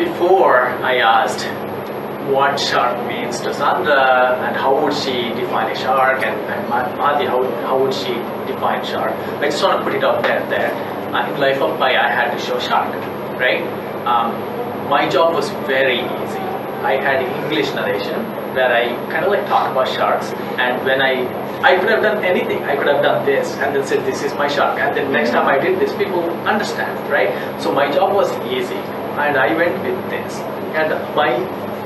before I asked what shark means to Sandra and how would she define a shark, and Mahati, how would she define shark, I just want to put it out there that in Life of Pi I had to show shark, right? My job was very easy. I had English narration where I kind of like talk about sharks, and when I could have done anything. I could have done this and then said this is my shark, and then next time I did this, people understand, right? So my job was easy, and I went with this. And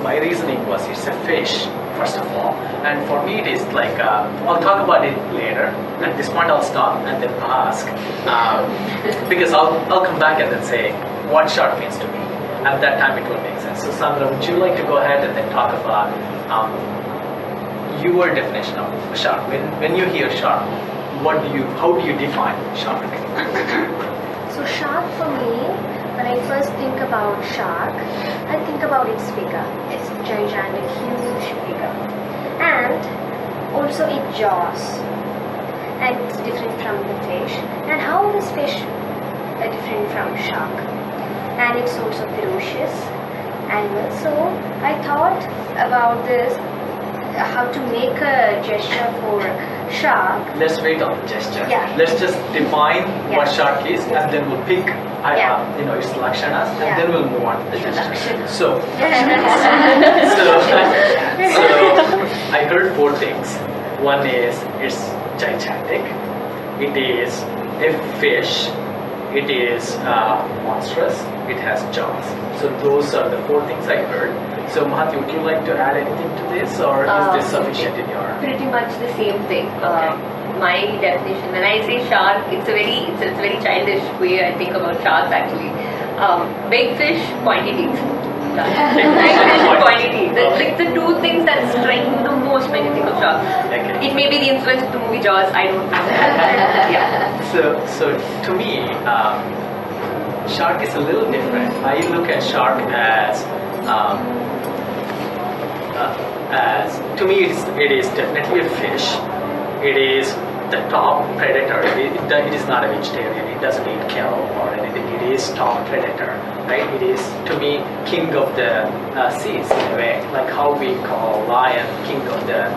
my reasoning was it's a fish, first of all, and for me it is like I'll talk about it later. At this point I'll stop and then ask because I'll come back and then say what shark means to me. At that time it will make sense. So Sandra, would you like to go ahead and then talk about your definition of shark? When you hear shark, how do you define shark? So shark for me, when I first think about shark, I think about its figure. It's a gigantic, huge figure, and also its jaws, and it's different from the fish. And how is fish different from shark? And it's also ferocious animal. So I thought about this, how to make a gesture for shark. Let's wait on the gesture. Yeah. Let's just define what shark is, and then we'll pick its lakshanas, and then we'll move on to the gesture. So I heard 4 things. One is it's gigantic. It is a fish. It is monstrous. It has jaws. So those are the 4 things I heard. So Mahati, would you like to add anything to this, or is this sufficient in your? Pretty much the same thing. My definition, when I say shark, it's a very childish way I think about sharks actually. Big fish, pointy teeth. Big fish, pointy teeth. Like the 2 things that strike me the most when you think of shark. Okay. It may be the influence of the movie Jaws. I don't know. Yeah. So to me, shark is a little different. I look at shark as to me it is definitely a fish. It is the top predator. It is not a vegetarian. It doesn't eat kill or anything. It is top predator, right? It is to me king of the seas in a way, like how we call lion king of the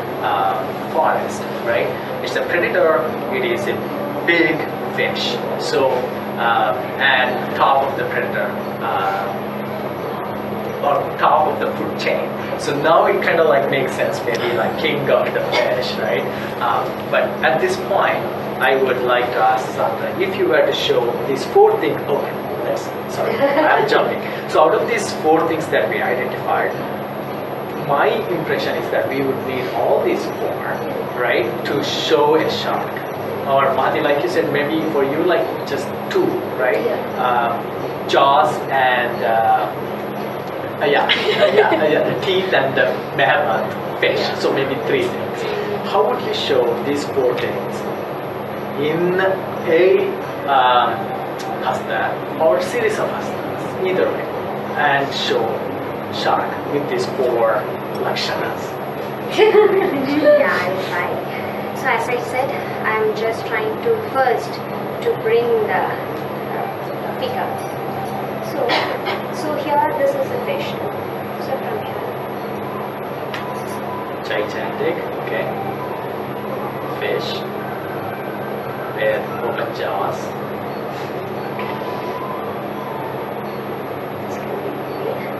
forest, right? It's a predator. It is a big fish. So and top of the predator. Or top of the food chain. So now it kind of like makes sense, maybe like king of the fish, right? But at this point, I would like to ask Sandra, if you were to show these 4 things, I'm jumping. So out of these 4 things that we identified, my impression is that we would need all these 4, right, to show a shark. Or Mahati, like you said, maybe for you, like just 2, right? Jaws and the teeth and the behemoth fish. So maybe 3 things. How would you show these 4 things in a hasta or series of hastas, either way, and show shark with these 4 lakshanas? Yeah, I'll try. So as I said, I'm just trying to first to bring the figure. So here this is a fish. So from here. Gigantic, okay. Fish with open jaws.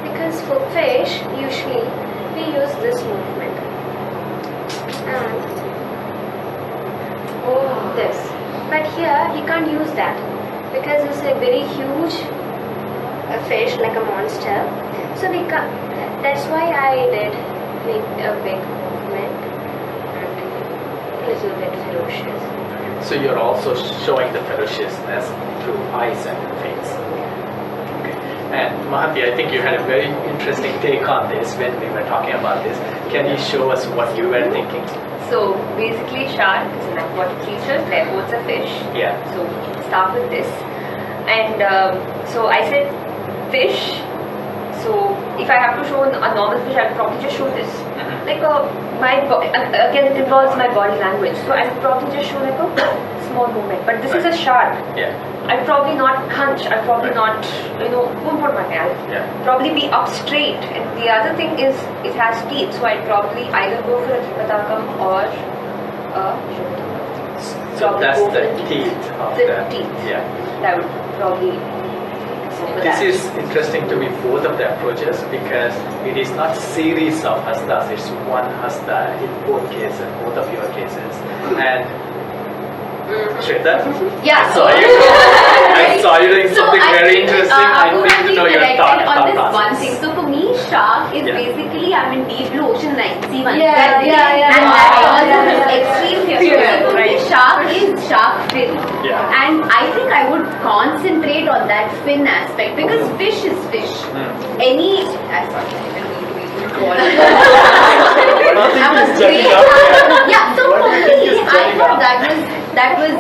Because for fish, usually we use this movement. And this. But here you can't use that because it's a very huge fish, like a monster. So we can't. That's why I did make a big movement and a little bit ferocious. So you're also showing the ferociousness through eyes and face. Okay. And Mahati, I think you had a very interesting take on this when we were talking about this. Can you show us what you were thinking? So basically shark is an aquatic creature, therefore it's a fish. Yeah. So start with this. And so I said fish. So if I have to show a normal fish, I would probably just show this. Like again it involves my body language. So I would probably just show like a small movement. But this is a shark. Yeah. I'd probably not hunch. I'd probably not, probably be up straight. And the other thing is, it has teeth, so I'd probably either go for a Tripatakam or a So that's the teeth of the the teeth. Yeah. That would probably. This is interesting to me, both of the approaches, because it is not series of hastas, it's one hasta in both cases, both of your cases. And Shweta? Yeah. I saw you. I saw you doing something very interesting. I need to know your thought on this process. one thing. So for me, shark is Yeah. basically I'm in deep blue ocean like sea one. Yeah, yeah. And that is extreme Fear, fear. So for me, right. shark is shark fin. Yeah. And I think I would concentrate on that fin aspect because fish is fish. Any Nothing is judging up here. yeah, so for Nothing me, is I judging thought up. that was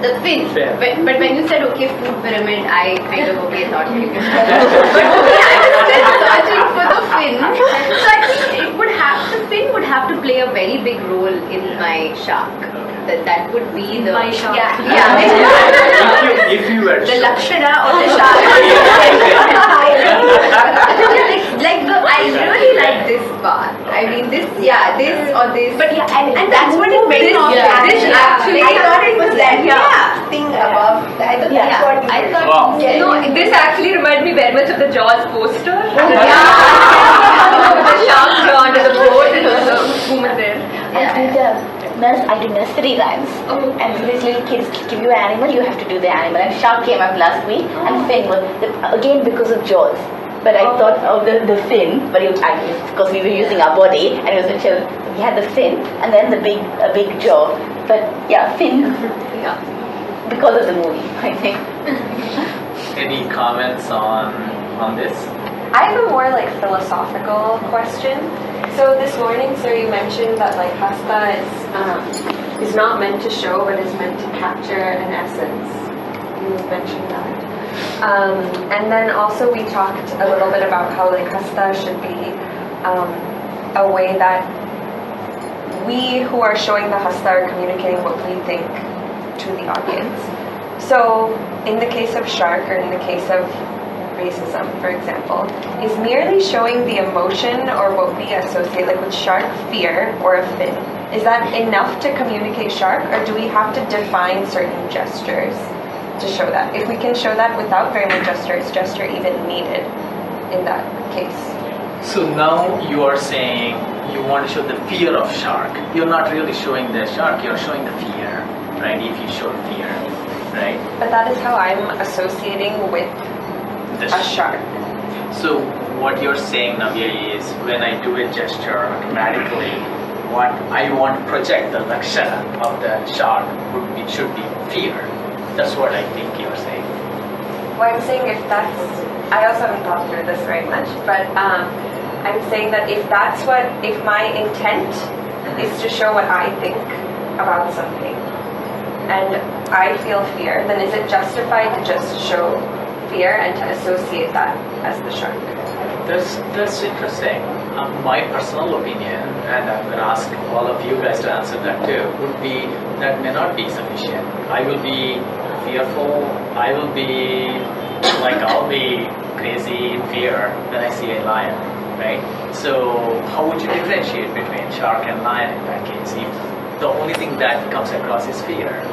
the fin. Fair. But when you said okay, food pyramid, I kind of thought you could. But for me, I was still searching for the fin. So I think the fin would have to play a very big role in my shark. That would be the My shark. Yeah. If you were The sure. Lakshana of the shark. I really like this part. I mean, this or this. But yeah, and that's what it meant. This actually, I thought it was that thing above. I thought that's what I thought. Wow. This actually reminded me very much of the Jaws poster. Yeah. With the shark drawn to the boat and the woman there. I do nursery rhymes. And so these little kids give you an animal, you have to do the animal. And shark came up last week, and fin was again because of Jaws. But I thought of the fin, but because we were using our body, and it was we had the fin, and then the big jaw. But yeah, fin. Yeah, because of the movie, I think. Any comments on this? I have a more philosophical question. So this morning, sir, you mentioned that hasta is not meant to show, but is meant to capture an essence. You mentioned that. And then also we talked a little bit about how hasta should be a way that we who are showing the hasta are communicating what we think to the audience. So in the case of shark, or in the case of racism, for example, is merely showing the emotion or what we associate with shark, fear, or a fin. Is that enough to communicate shark, or do we have to define certain gestures to show that? If we can show that without very much gesture, is gesture even needed in that case? So now you are saying you want to show the fear of shark. You're not really showing the shark, you're showing the fear, right? If you show fear, right? But that is how I'm associating with a shark. So what you're saying, Navya, is when I do a gesture automatically, what I want to project the lakshana of the shark should be fear. That's what I think you're saying. Well, I'm saying if I also haven't thought through this very much, but I'm saying that if my intent is to show what I think about something, and I feel fear, then is it justified to just show fear and to associate that as the shark? That's interesting. My personal opinion, and I'm going to ask all of you guys to answer that too, would be that may not be sufficient. I will be fearful. I'll be crazy in fear when I see a lion, right? So how would you differentiate between shark and lion in that case if the only thing that comes across is fear?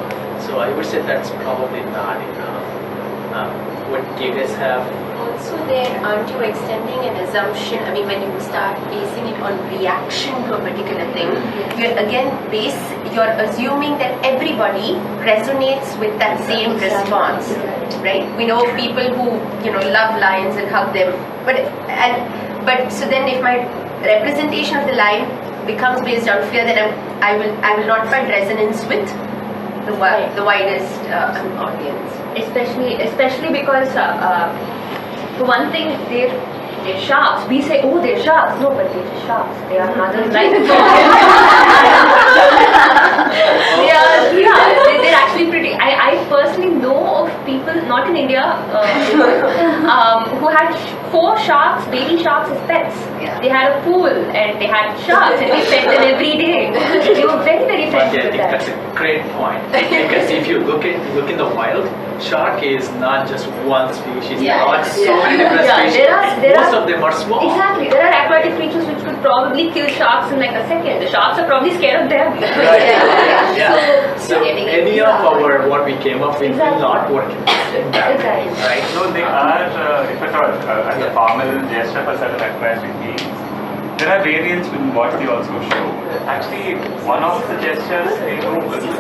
So I would say that's probably not enough. What do you guys have? Also there, aren't you extending an assumption, when you start basing it on reaction to a particular thing, you're assuming that everybody resonates with that same response, right? We know people who, love lions and hug them, but so then if my representation of the lion becomes based on fear, then I will not find resonance with the widest audience. Especially because for one thing, they're sharks. We say, oh, they're sharks. No, but they're just sharks. They are mothers like they're actually pretty. I personally know of people, not in India, who had 4 sharks, baby sharks as pets. Yeah. They had a pool and they had sharks and they fed them every day. They were very, very But friendly I with think that. that's a great point, because if you look in the wild, shark is not just one species. Yeah, There are so many different Yeah, species. there Most are- of them are small. Exactly. There are aquatic creatures which could probably kill sharks in like a second. The sharks are probably scared of them. Right. Yeah. So getting any of our what we came up with will not work in that way, Exactly. right? No, they are, if at all, as a formal gesture for certain aquatic beings. There are variants in what they also show. Actually, one of the gestures they do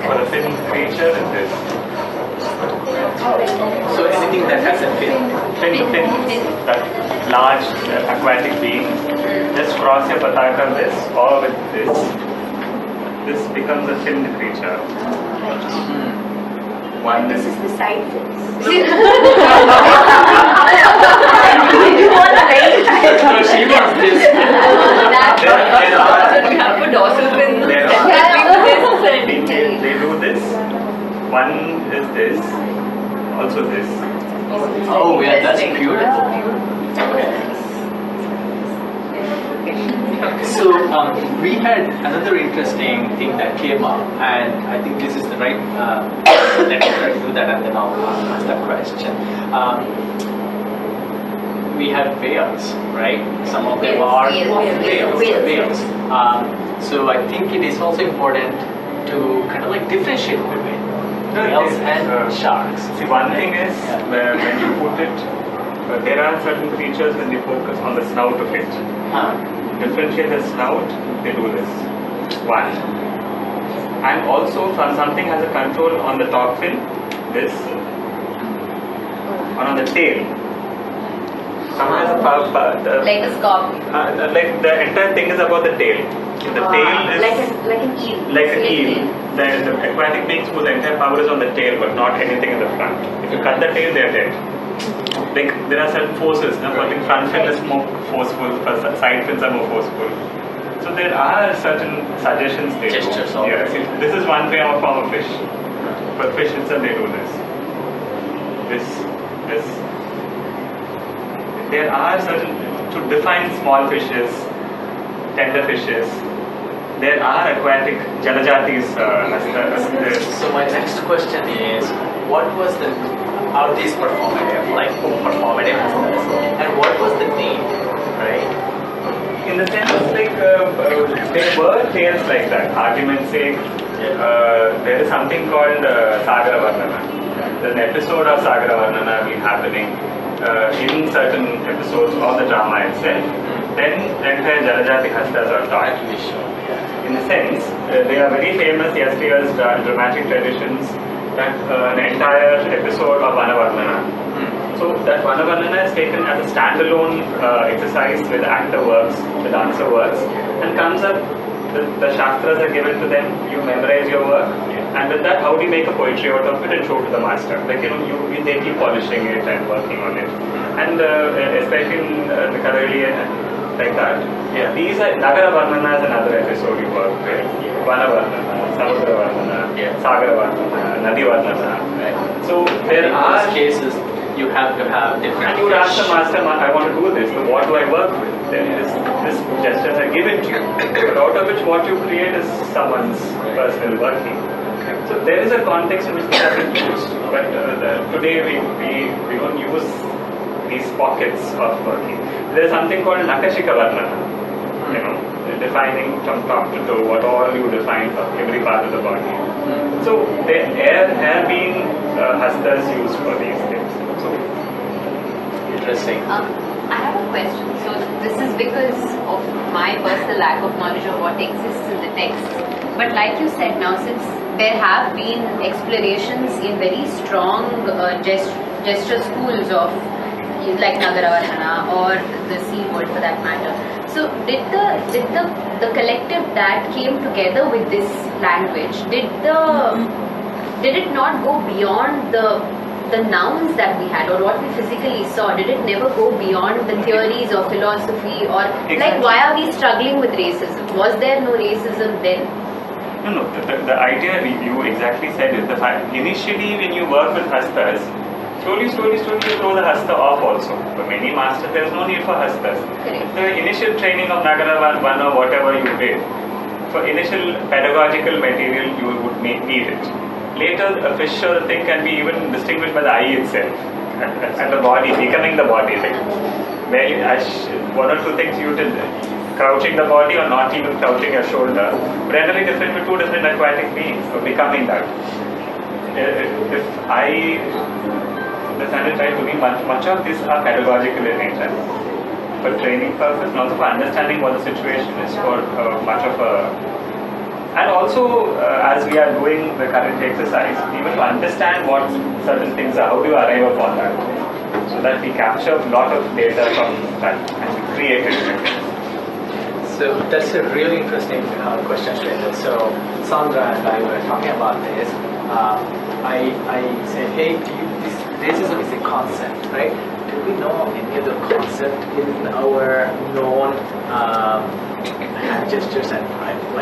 for a fin creature is this. So anything that has a fin. Fin, that large aquatic being. Just cross your pataka this or with this. This becomes a finned creature. One This is is the side fins. So she wants this. We have for dorsal fins. There and are- this and they do this. One is this. Also this. Oh yeah, that's beautiful. So we had another interesting thing that came up, and I think this is the right. Let me try to do that, and then I'll ask that question. We have whales, right? Some of them are whales. So I think it is also important to kind of like differentiate between whales and sharks. See, one thing is where when you put it, there are certain creatures when they focus on the snout of it. Differentiate the snout, they do this. One. And also, from something has a control on the top fin, this, or on the tail. Some has a Like a scorpion. like the entire thing is about the tail. The tail is like an eel. like an eel. The aquatic beings whose entire power is on the tail, but not anything in the front. If you cut the tail, they are dead. Like there are certain forces. For the front fin is more forceful, for side fins are more forceful. So there are certain suggestions they Gestures do. of Yeah, see, this is one form of fish. For fish itself, they do this. This. There are certain, to define small fishes, tender fishes, there are aquatic jalajatis. So my next question is, what was the, are these performative, like performative aspects, and what was the name, right? In the sense, like, there were tales like that. Argument's sake, there is something called Sagara Varnana. There's an episode of Sagara Varnana been happening in certain episodes of the drama itself. Then entire Jalajati Hastas are taught. In a sense, they are very famous yesteryear's dramatic traditions, that an entire episode of Vanavarnana. So that Vanavarnana is taken as a standalone exercise where the actor works, the dancer works, and comes up, the Shastras are given to them, you memorize your work, and with that, how do you make a poetry out of it and show to the master? Like, they keep polishing it and working on it. And especially in the Kareli like that. Yeah. These are Nagara Varnana is another episode you work with. Vana Varnana, Samudra Varnana, Sagara Varnana, Nadi Varnana. Right. So there are cases you have to have different. And you would ask the master, I want to do this, so what do I work with? Then this gestures are given to you. But out of which what you create is someone's personal working. So there is a context in which they have been used. But today we don't use these pockets of working. There is something called Nakashika Varnana, defining from top to toe what all you define for every part of the body. So there have been hastas used for these things. So Interesting. I have a question. So this is because of my personal lack of knowledge of what exists in the text. But like you said now, since there have been explorations in very strong gesture schools of like Nagaravarnana or the sea world for that matter. So did the collective that came together with this language, did it not go beyond the nouns that we had or what we physically saw? Did it never go beyond the theories or philosophy or like why are we struggling with racism? Was there no racism then? No. The idea you exactly said is the fact initially when you work with hastas, slowly you throw the hasta off also. For many masters, there is no need for hastas. Correct. The initial training of Nagara 1 or whatever you did, for initial pedagogical material, you would need it. Later, a fish or the thing can be even distinguished by the eye itself, and the body, becoming the body. Like, where you, one or two things you did, crouching the body or not even crouching your shoulder, but entirely different with two different aquatic beings, or becoming that. If I understand it right, to me, much of these are pedagogical in nature, for training purpose and also for understanding what the situation is for much of a. And also, as we are doing the current exercise, even to understand what certain things are, how do you arrive upon that, so that we capture a lot of data from that and we create it. So that's a really interesting question, Shweta. So Sandra and I were talking about this. I said, hey, racism is a concept, right? Do we know any other concept in our known hand gestures? And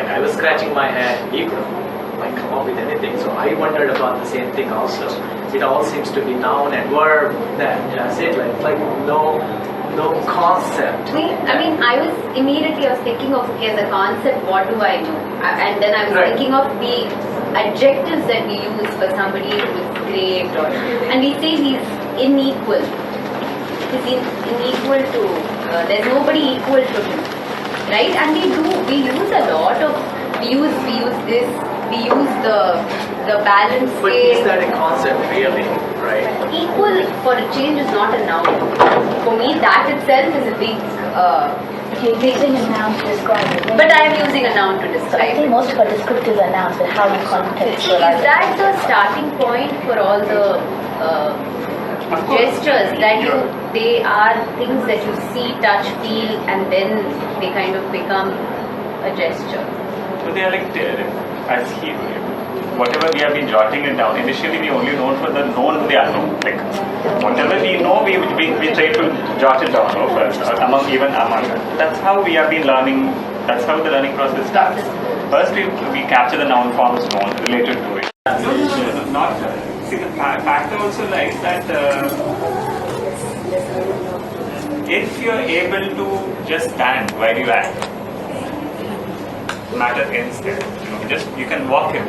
I was scratching my head, you could come up with anything. So I wondered about the same thing also. It all seems to be noun and verb. That's it. Like no concept. I was thinking of, okay, as a concept, what do I do? And then I was thinking of the adjectives that we use for somebody who's great, and we say he's unequal. He's unequal to, there's nobody equal to him, right? And we use a lot of, we use the balance But scale. is that a concept really, right? Equal for a change is not a noun. For me, that itself is a big. You're using a noun to describe it. But I am using a noun to So I describe think it. most of our descriptors are nouns, but how you contextualize Is that the starting point for all the gestures that they are things that you see, touch, feel, and then they kind of become a gesture? So they are whatever we have been jotting it down. Initially, we only known for the known, the unknown. Like whatever we know, we try to jot it down first, among us. That's how we have been learning. That's how the learning process starts. First, we capture the noun forms known related to it. No, not. See, the factor also lies that if you are able to just stand while you act, matter ends there. You can walk in.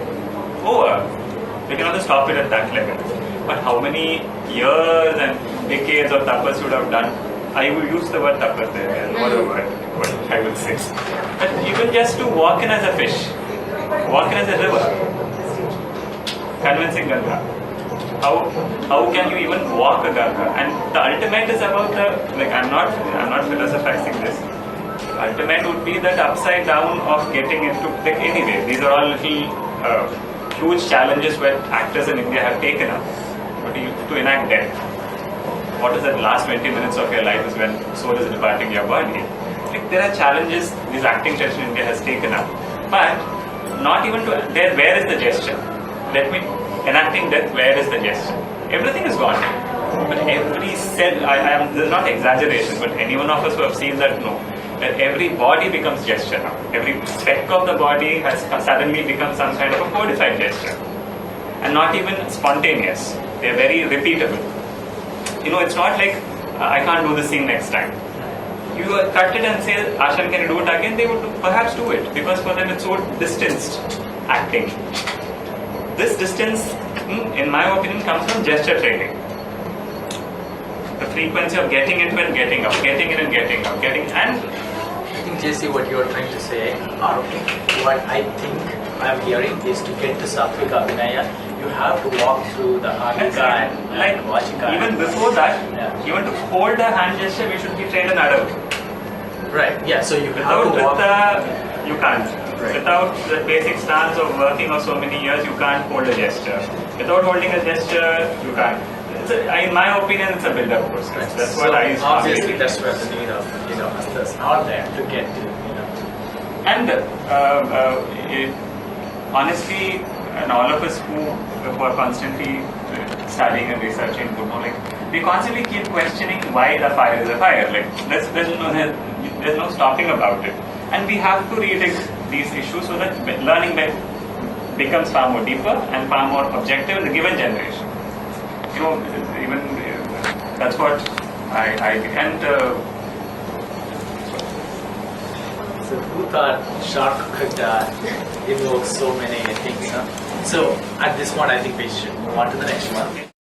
We can also stop it at that level. But how many years and decades of tapas would have done? I will use the word tapas there, whatever I would say. But even just to walk in as a fish, walk in as a river, convincing Ganga. How can you even walk a Ganga? And the ultimate is about I'm not philosophizing this. Ultimate would be that upside down of getting into, anyway, these are all little huge challenges where actors in India have taken up. But to enact death, what is that last 20 minutes of your life is when soul is departing your body. There are challenges this acting tradition in India has taken up. But not even to there, where is the gesture? Enacting death, where is the gesture? Everything is gone. But every cell, this is not exaggeration, but any one of us who have seen that know. That every body becomes gesture now. Every speck of the body has suddenly become some kind of a codified gesture. And not even spontaneous. They are very repeatable. It's not like, I can't do the scene next time. You cut it and say, Ashan, can you do it again? They would perhaps do it. Because for them it's so distanced acting. This distance, in my opinion, comes from gesture training. The frequency of getting into and getting up, getting in and getting up, I think JC, what you are trying to say, or what I think I am hearing is to get to Satvika Vinaya, you have to walk through the Hanika and Vachika. Even before that, even to hold a hand gesture, we should be trained in Adav. Right, yeah, so you have to walk. You can't. Right. Without the basic stance of working for so many years, you can't hold a gesture. Without holding a gesture, you can't. In my opinion, it's a build-up process. That's what I strongly obviously, that's where the need of hastas are there to get to. And honestly, and all of us who are constantly studying and researching, we constantly keep questioning why the fire is a fire. There's no stopping about it, and we have to read these issues so that learning becomes far more deeper and far more objective in the given generation. even that's what I can't. So who thought shark could invoke so many things? Huh? So at this point, I think we should move on to the next one.